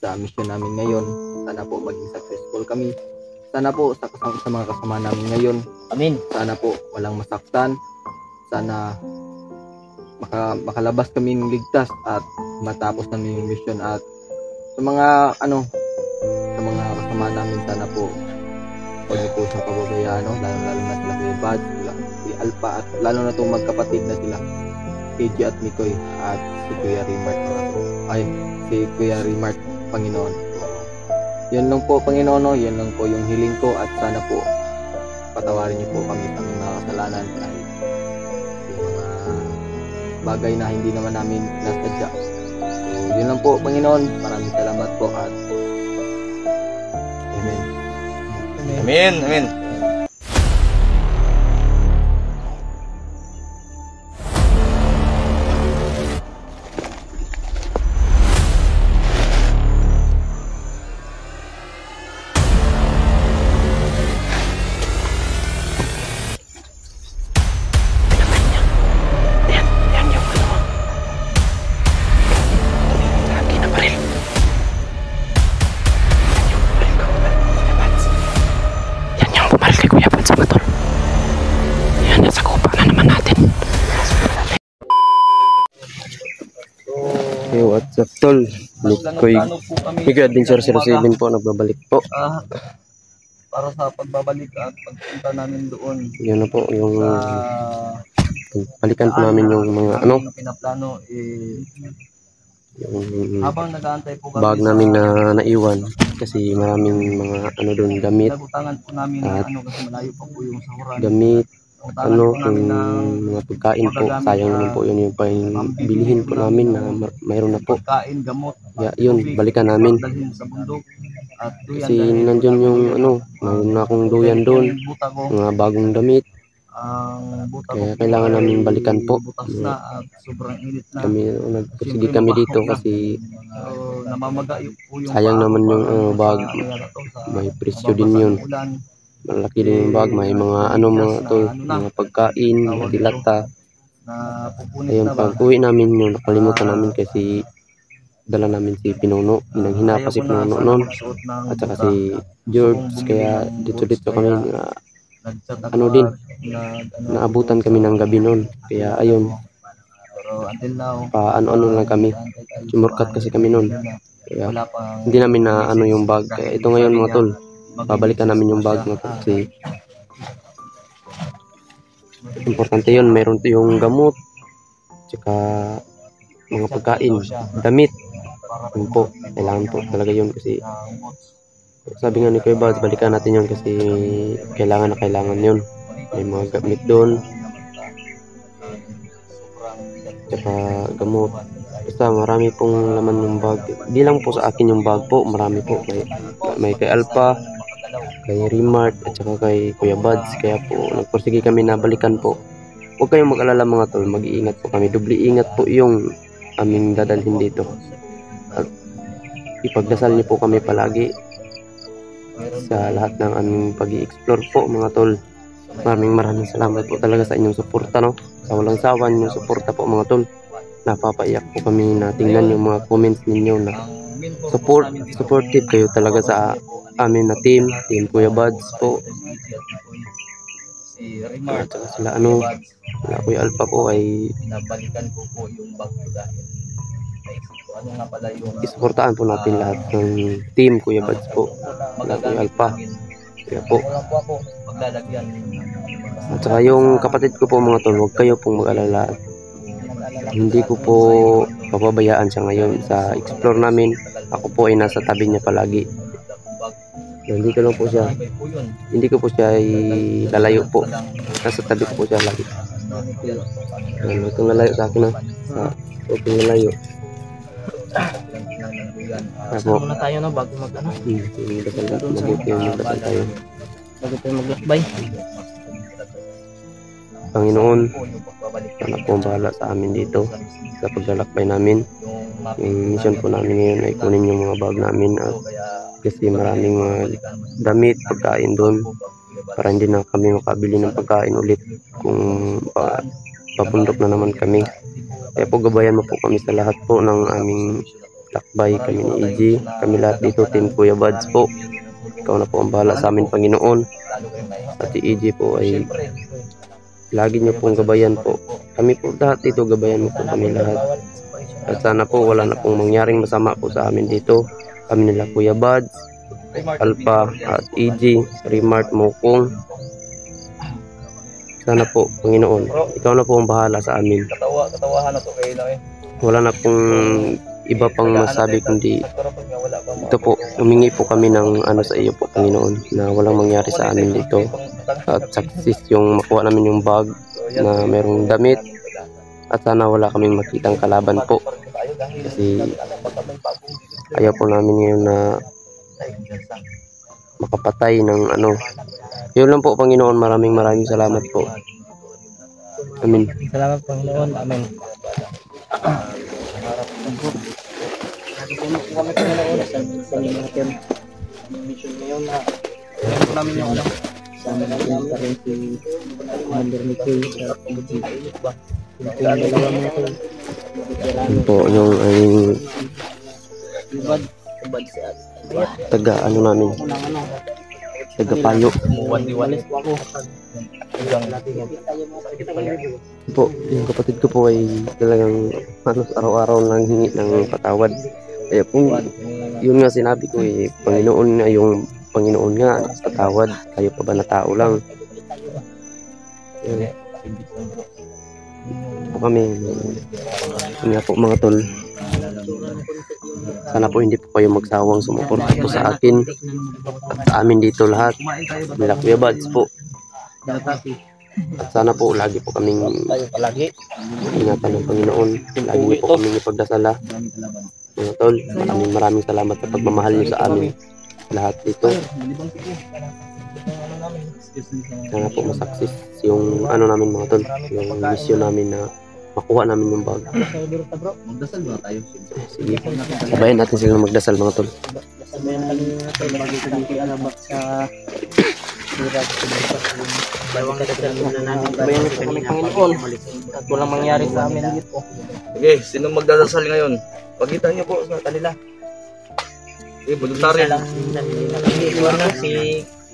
sa mission namin ngayon. Sana po maging successful kami. Sana po sa mga kasama namin ngayon. Amin. Sana po walang masaktan. Sana makalabas kami ng ligtas at matapos namin yung mission. At sa mga sa mga kasama namin, sana po huwag niyo po siyang pababayaan, lalo na sila Kuya Bad, sila Kuya Alpha, at lalo na itong magkapatid na sila KJ at Mikoy at si Kuya Rimart, si Kuya Rimart, Panginoon. Yan lang po, Panginoon, yan lang po yung hiling ko, at sana po patawarin niyo po kami sa mga kasalanan kahit yung mga bagay na hindi naman namin nasadya. So yun lang po, Panginoon, maraming salamat po at Amen. Amin. Amin. Hey, what's up, tol? Mikoy Adventure 07 po, nagbabalik po. Para sa pagbabalik at pagpunta namin doon. Yun na po, yung sa balikan po namin yung mga pinaplano, yung habang nag-aantay po kami bag namin na naiwan kasi maraming mga doon, gamit nagutangan po namin at kasi malayo pa po yung sahuran. gamit, Nagutangan po namin yung ng mga pagkain po, sayang naman po yun, yung bilihin po namin na mayroon na po. pagkain, gamot, Yun, balikan namin dalhin sa bundok. At duyan, kasi nandun yung mayroon na akong duyan doon, mga bagong damit, kaya kailangan namin balikan po. butas na at sobrang init na. Kami nagpursige kami dito kasi namamaga po yung sayang naman yung bag, kaya na to, may presyo din yun, malaki din yung bag, may mga mga pagkain, dilata. Ayun, pag uwi namin yun, nakalimutan namin kasi dala namin si Pinuno, hinanghina pa si Pinuno noon, at saka si George, kaya dito kami din, naabutan kami ng gabi noon, kaya ayun, paano lang kami, sumurkat kasi kami noon, kaya hindi namin na yung bag. Kaya ito ngayon mga tol, babalikan namin yung bag mga tol kasi importante yun, meron yung gamot, tsaka mga pagkain, damit, yun po, kailangan po talaga yun kasi sabi nga ni Kuya Bad, balikan natin yun kasi kailangan yun, may mga gamit doon, tsaka gamot, basta marami pong laman yung bag. Di lang po sa akin yung bag po, marami po, may kay Alpha, kay Rimart, at saka kay Kuya Buds, kaya po nagpursige kami na balikan po. Huwag kayong mag-alala mga tol, mag-iingat po kami, doble ingat po yung aming dadalhin dito, at ipagdasal niyo po kami palagi sa lahat ng aming pag-i-explore po mga tol. Maraming salamat po talaga sa inyong suporta, sa walang sawa ninyong suporta po mga tol. Napapaiyak po kami na tingnan yung mga comments ninyo na supportive kayo talaga sa amin na team Kuya Buds po, at saka sila Kuya Alpha po ay nabalikan ko po yung bag ko dahil nga pala yung isuportahan po natin lahat ng team Kuya Buds po, Kuya Alpha, kaya po. At saka yung kapatid ko po mga tol, huwag kayo pong mag-alala, hindi ko po papabayaan siya ngayon sa explore namin. Ako po ay nasa tabi niya palagi, hindi ko po siya ilalayo po, nasa tabi ko po siya lagi. Huwag kang lalayo sa akin, huwag kang lalayo. Saan muna tayo bago Magdasal tayo. Bago tayo maglakbay. Panginoon, sana po ang bahala sa amin dito sa paglalakbay namin. Yung mission po namin ngayon ay kunin yung mga bag namin, at kasi maraming mga damit, pagkain doon, para hindi na kami makabili ng pagkain ulit kung papundok na naman kami. Kaya po gabayan mo po kami sa lahat po ng aming lakbay, kami ni EG, kami lahat dito, Team Kuya Buds po. Ikaw na po ang bahala sa amin, Panginoon. At si EG po ay lagi niyo pong gabayan po. Kami po lahat dito, gabayan mo po kami lahat. At sana po wala na pong mangyaring masama po sa amin dito. Kami nila Kuya Buds, Alpha at EG, Remart, Mokong. Sana po, Panginoon, ikaw na po ang bahala sa amin. Katawahan na to kayo na eh. Wala na pong iba pang masabi kundi ito po, humingi po kami ng ano sa iyo po, Panginoon, na walang mangyari sa amin dito. At success yung makuha namin yung bag na merong damit. At sana wala kaming makitang kalaban po. Kasi ayaw po namin ngayon na makapatay ng ano. Yun lang po, Panginoon, maraming salamat po. Amen. Salamat, Panginoon. Amen. Kami Panginoon sa natin mission ngayon na ngayon po namin yung alam sana natin pa rin si Commander Nicky sa pag-ibig ba yung dalawa mo ito Yun po yung Bad sa taga ano namin, taga payo Diwalis po ako po. Yung kapatid ko po ay talagang halos araw-araw nang hingi ng patawad. Kaya po, yun nga sinabi ko eh, Panginoon nga, yung Panginoon nga, patawad, kayo pa ba na tao lang? Yun po kami, yun nga po mga tol. Sana po hindi po kayo magsawang sumuporta po sa akin at sa amin dito lahat. Nila Kuya Buds po. At sana po lagi po kaming ingatan ng Panginoon. Lagi niyo po kaming ipagdasala. Mga tol, maraming salamat sa pagmamahal niyo sa amin lahat dito. Sana po masaksis yung ano namin mga tol, yung mission namin na makuha namin yung bag. Magdasal ba tayo? Sige, sabayan natin sila magdasal mga tol. Sabayan natin mag-alabak sa hirap. Sabayan natin kami Panginoon at walang mangyari sa amin dito. Okay, sino magdadasal ngayon? Pagitan niyo po sa kanila. Okay, voluntary. Si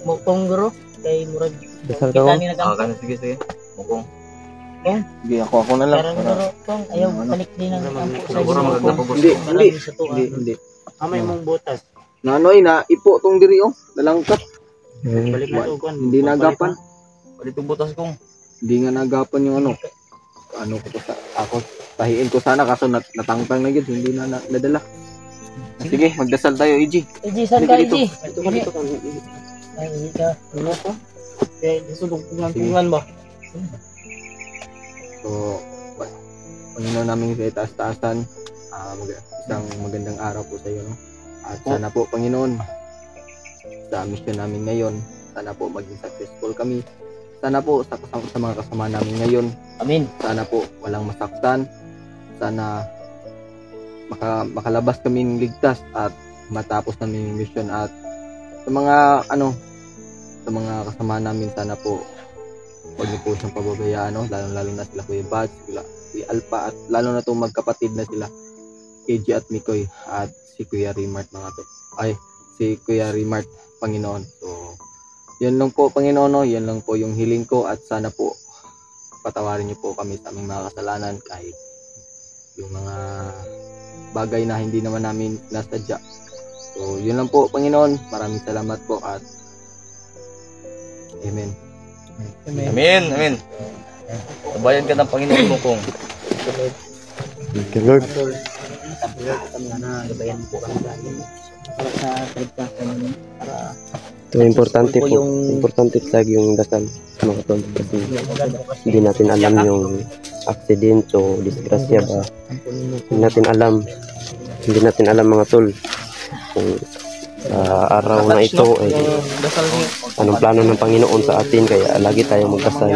Mokong Guro kay Murag. Dasal ka mo? Sige. Mukong. Sige, ako na lang. Parang Guro kong ayaw balik din ang kampo sa Siguro magagapabos. Hindi. Amay mong butas. Nanoy na ipo tong diri oh, nalangkat. Balik na to kon. Hindi nagapan. Palito butas kong. Hindi nga nagapan yung ano. Ano ko to sa ako tahiin ko sana kaso natangtang na gid, hindi na nadala. Sige, magdasal tayo, EG. EG, saan ka, EG? Ito ka. Ay, EG ka. Ano to? Kaya nasulog tungan ba? So, Panginoon namin sa itaas-taasan, isang magandang araw po sa iyo, no? At sana po, Panginoon, sa mission namin ngayon, sana po maging successful kami. Sana po sa mga kasama namin ngayon, Amin. sana po walang masaktan. Sana makalabas kaming ligtas at matapos namin yung mission. At sa mga sa mga kasama namin, sana po huwag niyo po siyang pababayaan, no? Lalo na sila Kuya Buds, si Alpha, at lalo na itong magkapatid na sila KJ at Mikoy at si Kuya Remart si Kuya Remart, Panginoon. So yun lang po, Panginoon, no? Yan lang po yung hiling ko, at sana po patawarin niyo po kami sa aming mga kasalanan, kahit yung mga bagay na hindi naman namin nasadya. So yun lang po, Panginoon, maraming salamat po at Amen. Amen. Sabayan ka ng Panginoon mo kong. Thank you, Lord. Gabayan po kami lagi. Para sa kaligtasan, para Ito importante po. Importante lagi yung dasal mga tol. Kasi hindi natin alam yung accident o disgrasya ba. Hindi natin alam mga tol kung araw na ito ay anong plano ng Panginoon sa atin, kaya lagi tayong magdasal.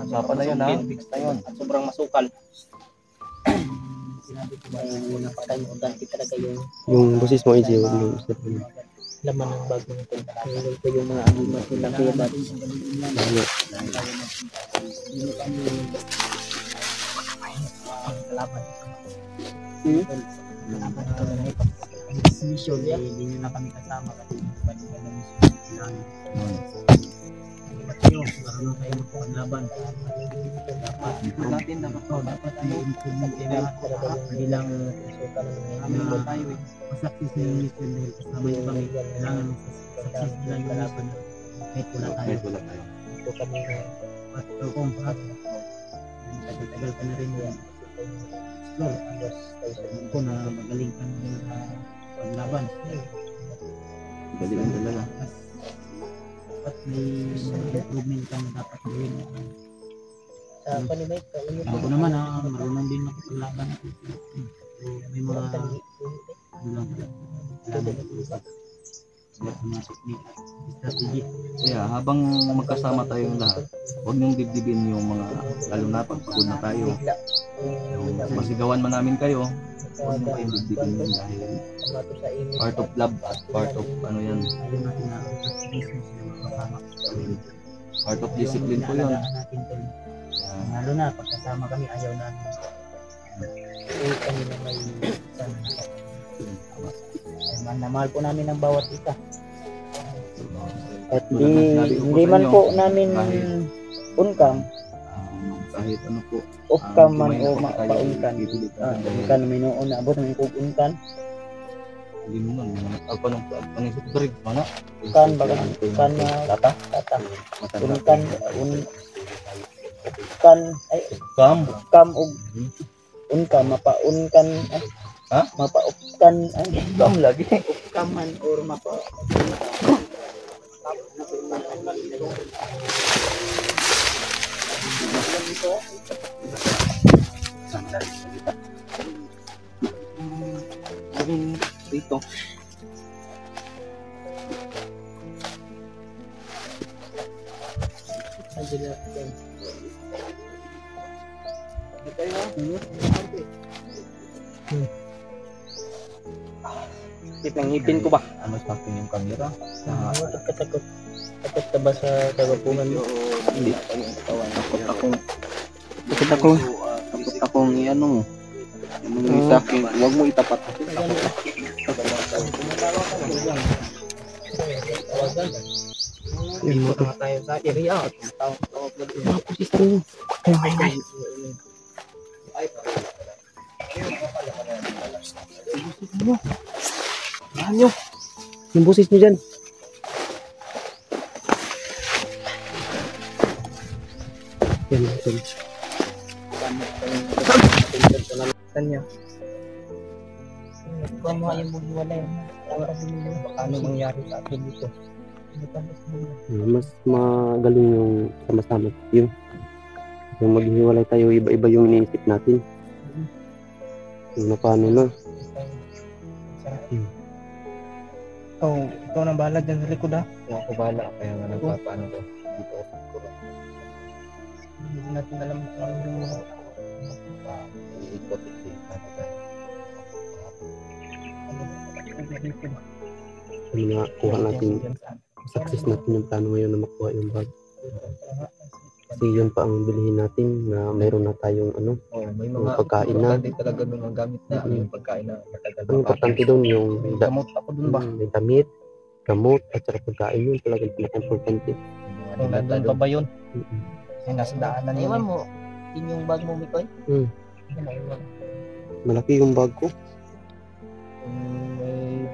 Usapan na yun, ha? Fix na yun. At sobrang masukal. Sinabi ko ba yung napakatay mo dahil talaga Yung boses mo, EJ, huwag mo isipin. laman ng bago nito. Ngayon ko yung mga agimat nila kaya dati. kalaban. Kalaban ito na ito. Next mission, hindi nyo na kami kasama kasi balikan na mission namin. Dapat kayo, marunong kayo magpaglaban. Dapat i-implement kayo lahat. Hindi lang masaksis na yung mission dahil kasama yung kami. Kailangan masaksis nila yung laban. Kahit wala tayo. Ito kami na ito kong tagal-tagal ka na rin yan. Explore. Ko na magaling ka na rin sa paglaban. Galing talaga. Dapat may improvement ka na dapat gawin. Ako naman marunong din ako paglaban. May mga strategy. Kaya habang magkasama tayong lahat, huwag niyong dibdibin yung mga, lalo na pag pagod na tayo. Yung masigawan man namin kayo, huwag niyong kayong dibdibin yun dahil part of love at part of ano yan, part of discipline po yun. Lalo na pagkasama kami, ayaw namin. Kami na may mahal po namin ang bawat isa. At hindi man po namin on-cam, Kahit ano po, off-cam man o pa-on-cam. On-cam may noon na abot namin kung on-cam. hindi mo nun, ako nung panisip ko rin, mana? On-cam, baga on-cam na tata. On-cam, on-cam, ay, Kam, cam o on-cam, mapa-on-cam, ha? mapa-off-cam, ay, Kam lagi. off-caman or mapa Dito. ng ngipin ko ba? Ano sa akin yung camera? Takot ka ba sa tagapungan mo? Hindi. Takot akong i-ano mo. Sa akin, huwag mo itapat. Dito na tayo sa area. Yung busis mo dyan. Yan. Kanya. Kung ano yung maghiwalay, paano mangyari sa atin dito? Mas magaling yung sama-sama tayo. Kung maghiwalay tayo, iba-iba yung iniisip natin. Yung na paano na. Ikaw nang bahala dyan sa likod ha. Ako bala, kaya nga nagpapaano ko. Dito ako siguro. Hindi natin alam kung yung Iikot. Ano na kuha natin, success natin yung plano ngayon na makuha yung bag. Kasi yun pa ang bilhin natin na mayroon na tayong ano, May yung mga pagkain na. importante talaga doon ang gamit na yung pagkain na matagal. Ang importante doon yung gamot ako dun ba? may damit, gamot, at saka pagkain yun talaga yung pinaka-importante. Kung nandun pa ba yun? Mm-mm. Ay, nasa daanan yun. Iwan mo, yun yung bag mo, Mikoy? Hmm. Malaki yung bag ko.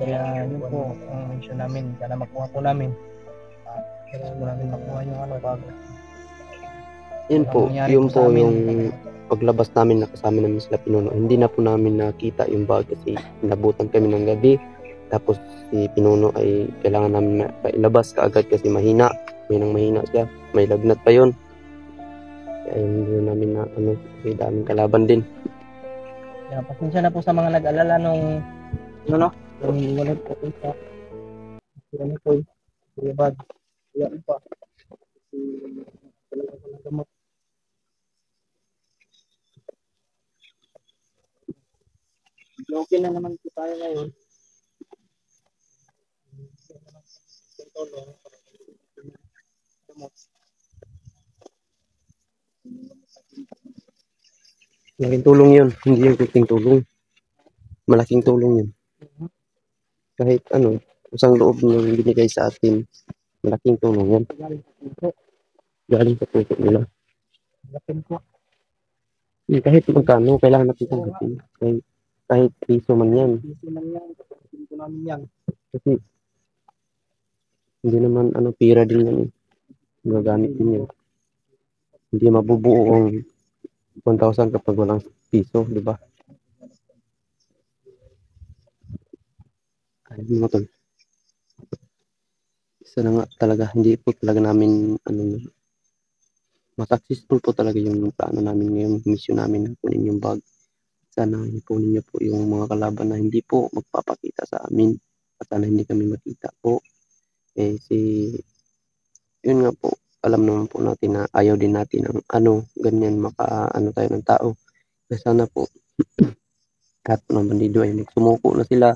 Kaya yun po, ang mission namin, sana makuha po namin. Kailangan mo namin makuha yung ano, bag. Yun po, Nangyari yun po sa po amin. yung paglabas namin nakasama namin sila Pinuno. Hindi na po namin nakita yung bag kasi nabutan kami ng gabi. Tapos si Pinuno ay kailangan namin ilabas kaagad kasi mahina. May nang mahina siya. May lagnat pa yun. Kaya hindi namin na ano, may daming kalaban din. Kaya pasensya na po sa mga nag-alala nung nung wala po sa ano po yung bag. Kaya ano pa. Kasi talaga ko ng gamot. Okay na naman po tayo ngayon. Malaking tulong yun. Hindi yung kunting tulong. Malaking tulong yun. Kahit ano, isang loob yung binigay sa atin, malaking tulong yan. Galing sa puso nila. Kahit magkano, kailangan natin tanggapin. Kahit piso man yan. Kasi hindi naman pira din yan. Magagamit din yan. Hindi mabubuo ang 1,000 kapag walang piso, di ba? Ay, mga tol. Isa na nga talaga, hindi po talaga namin successful po talaga yung plano namin ngayon, mission namin na kunin yung bag. Sana ipunin niyo po yung mga kalaban na hindi po magpapakita sa amin at sana hindi kami makita po. Yun nga po, alam naman po natin na ayaw din natin ng ganyan tayo ng tao. Kaya sana po lahat ng bandido ay magsumuko na sila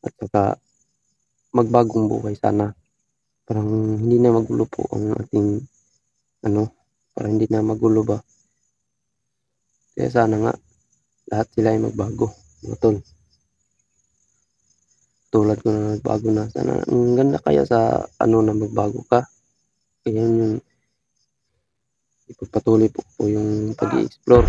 at saka magbagong buhay sana. Parang hindi na magulo po ang ating parang hindi na magulo ba. Kaya sana nga lahat sila ay magbago, mga tol. Tulad ko na nagbago na. Sana ang ganda kaya sa na magbago ka. Kaya yun yung ipagpatuloy po yung pag-i-explore.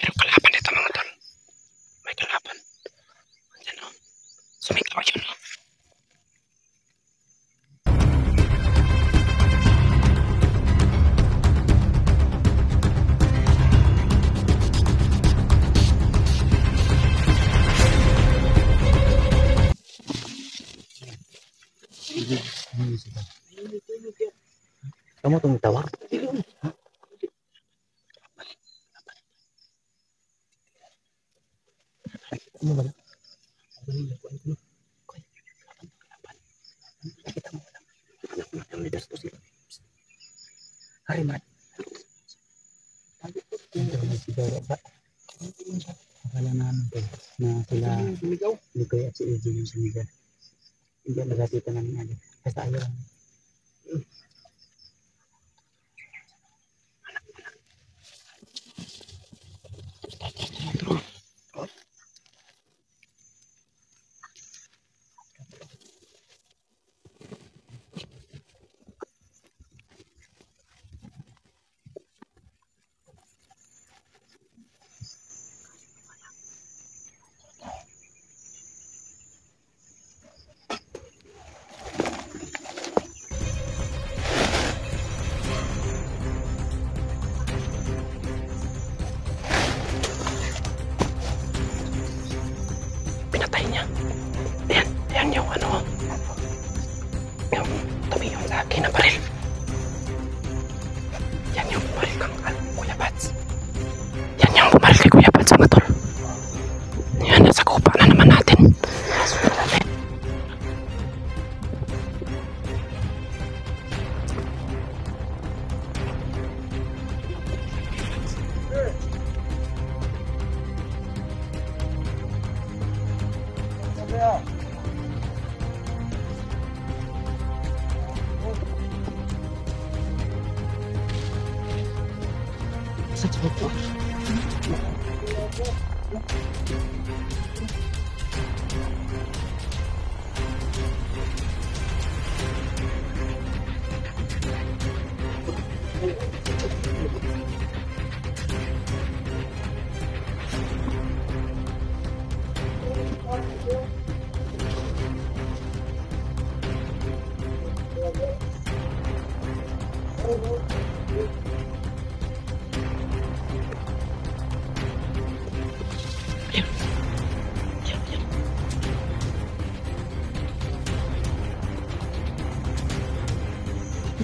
Mayroong kalaban dito, mga tol. May kalaban. Ayan o. Sumigaw yun o. Kamu tumitawa? Ano ba? Harimat. Akala namin na sila Lukoy at si AJ yung sumigaw. Hindi nagkakita namin agad. Basta ayaw lang. Pinatay niya. Ayan yung yung tumingin sa akin na baril. Yan yung baril kang Kuya Bats. Yan yung bumaril kay Kuya Bats, mga tol. Yan, nasa kupa na naman natin.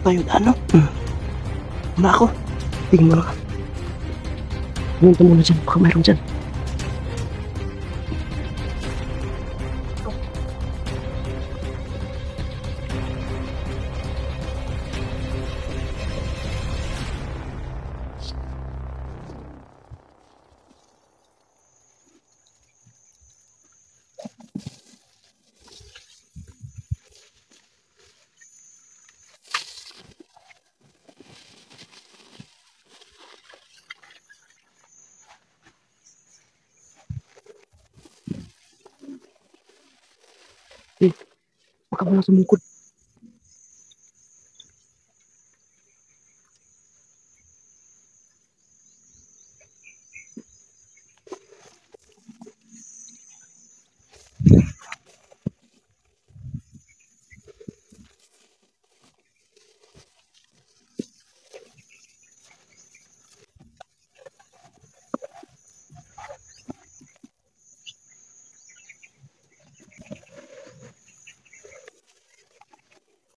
Tayo ano? Wala ako. Tingin mo lang. Pumunta muna dyan. Baka mayroon dyan. Baka wala sumungkod.